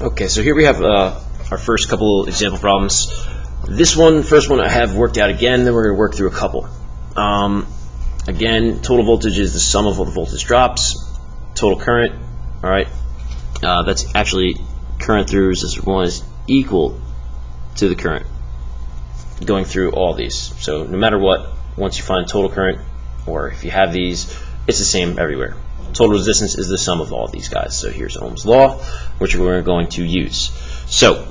Okay, so here we have our first couple example problems. First one I have worked out again, then we're going to work through a couple. Again, total voltage is the sum of all the voltage drops. Total current, all right, that's actually current through resistor 1 is equal to the current going through all these. So no matter what, once you find total current, or if you have these, it's the same everywhere. Total resistance is the sum of all these guys. So here's Ohm's law, which we're going to use. So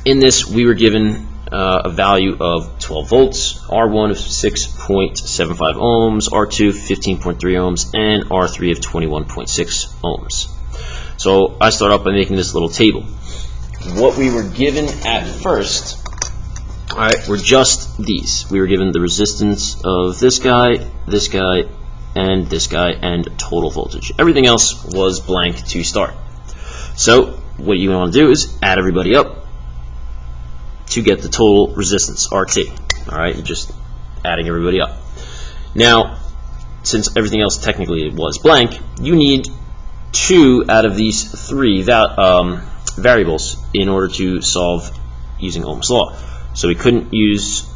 in this, we were given a value of 12 volts, R1 of 6.75 ohms, R2 15.3 ohms, and R3 of 21.6 ohms. So I start off by making this little table. What we were given at first, all right, were just these. We were given the resistance of this guy, and this guy, and total voltage. Everything else was blank to start. So what you want to do is add everybody up to get the total resistance, RT. All right, you're just adding everybody up. Now, since everything else technically was blank, you need 2 out of these 3 variables in order to solve using Ohm's law. So we couldn't use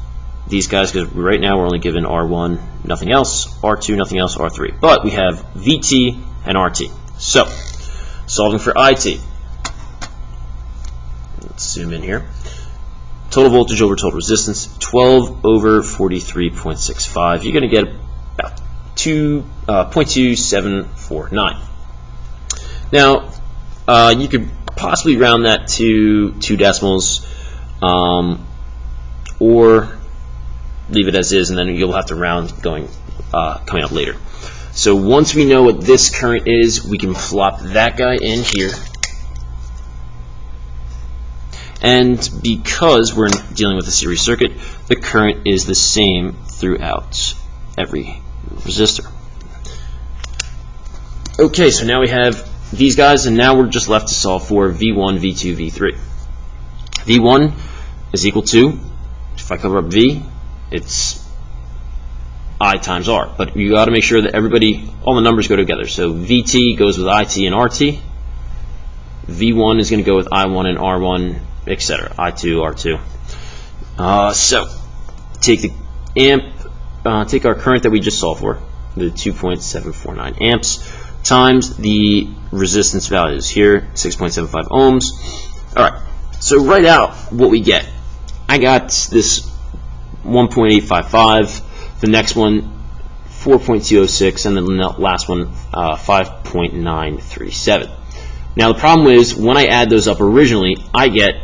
these guys because right now we're only given R1, nothing else, R2, nothing else, R3. But we have VT and RT. So, solving for IT. Let's zoom in here. Total voltage over total resistance, 12 over 43.65. You're going to get about 0.2749. Now, you could possibly round that to 2 decimals, or leave it as is, and then you'll have to round coming up later. So once we know what this current is, we can flop that guy in here. And because we're dealing with a series circuit, the current is the same throughout every resistor. Okay, so now we have these guys, and now we're just left to solve for V1, V2, V3. V1 is equal to, if I cover up V, it's I times R. But you got to make sure that all the numbers go together. So VT goes with IT and RT. V1 is going to go with I1 and R1, etc. I2, R2. So take the take our current that we just solved for, the 2.749 amps, times the resistance values here, 6.75 ohms. All right. So write out what we get. I got this 1.855, the next one 4.206, and then the last one 5.937. Now the problem is when I add those up originally, I get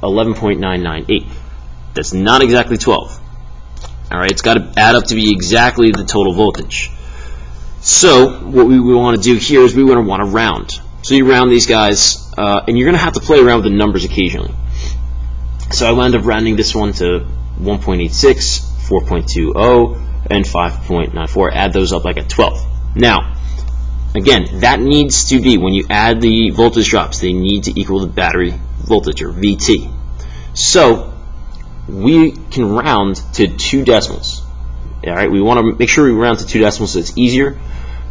11.998. That's not exactly 12. All right, it's got to add up to be exactly the total voltage. So what we want to do here is we want to round. So you round these guys, and you're going to have to play around with the numbers occasionally. So I wound up rounding this one to 1.86, 4.20, and 5.94. Add those up, I get 12. Now, again, that needs to be, when you add the voltage drops, they need to equal the battery voltage, or VT. So we can round to 2 decimals. All right, we want to make sure we round to 2 decimals so it's easier.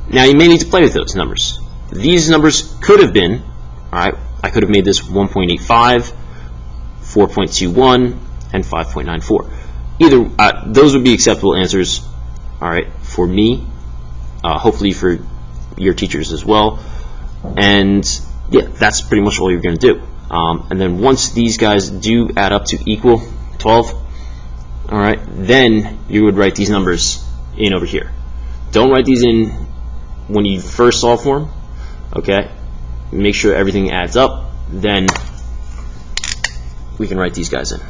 Now you may need to play with those numbers. These numbers could have been, all right, I could have made this 1.85, 4.21, and 5.94. Either those would be acceptable answers, all right, for me, hopefully for your teachers as well. And yeah, that's pretty much all you're going to do. And then once these guys do add up to equal 12, all right, then you would write these numbers in over here. Don't write these in when you first solve for them, okay? Make sure everything adds up, then we can write these guys in.